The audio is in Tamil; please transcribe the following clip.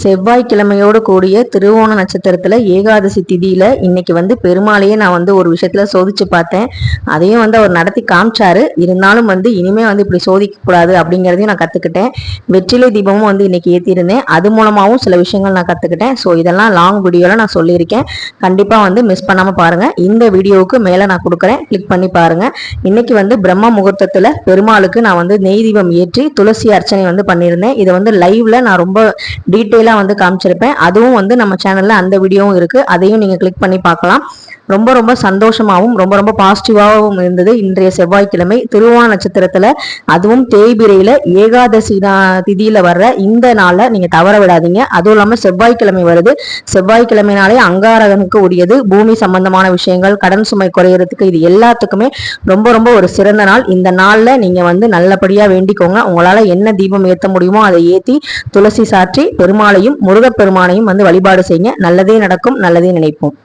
செவ்வாய்க்கிழமையோடு கூடிய திருவோண நட்சத்திரத்துல ஏகாதசி திதியில இன்னைக்கு பெருமாளையே நான் ஒரு விஷயத்துல சோதிச்சு பார்த்தேன். அதையும் அவர் நடத்தி காமிச்சாரு. இருந்தாலும் இனிமே இப்படி சோதிக்க கூடாது அப்படிங்கறதையும் நான் கத்துக்கிட்டேன். வெற்றிலை தீபமும் இன்னைக்கு ஏத்திருந்தேன். அது மூலமாவும் சில விஷயங்கள் நான் கத்துக்கிட்டேன். ஸோ இதெல்லாம் லாங் வீடியோல நான் சொல்லியிருக்கேன். கண்டிப்பா மிஸ் பண்ணாம பாருங்க. இந்த வீடியோவுக்கு மேல நான் கொடுக்குறேன், கிளிக் பண்ணி பாருங்க. இன்னைக்கு பிரம்ம முகூர்த்தத்துல பெருமாளுக்கு நான் நெய் தீபம் ஏற்றி துளசி அர்ச்சனை பண்ணியிருந்தேன். இதை லைவ்ல நான் ரொம்ப டீட்டெயிலா காமிச்சிருப்பேன். அதுவும் நம்ம சேனல்ல அந்த வீடியோவும் இருக்கு. அதையும் நீங்க கிளிக் பண்ணி பார்க்கலாம். ரொம்ப ரொம்ப சந்தோஷமாகவும் ரொம்ப ரொம்ப பாசிட்டிவாகவும் இருந்தது. இன்றைய செவ்வாய்க்கிழமை திருவோண நட்சத்திரத்துல, அதுவும் தேய்பிரையில ஏகாதசி திதியில வர்ற இந்த நாளை நீங்க தவற விடாதீங்க. அதுவும் இல்லாம செவ்வாய்க்கிழமை வருது. செவ்வாய்க்கிழமைனாலே அங்காரகனுக்கு உரியது. பூமி சம்பந்தமான விஷயங்கள், கடன் சுமை குறையறதுக்கு, இது எல்லாத்துக்குமே ரொம்ப ரொம்ப ஒரு சிறந்த நாள். இந்த நாள்ல நீங்க நல்லபடியா வேண்டிக்கோங்க. உங்களால என்ன தீபம் ஏற்ற முடியுமோ அதை ஏற்றி துளசி சாற்றி பெருமாளையும் முருகப்பெருமானையும் வழிபாடு செய்யுங்க. நல்லதே நடக்கும், நல்லதே நினைப்போம்.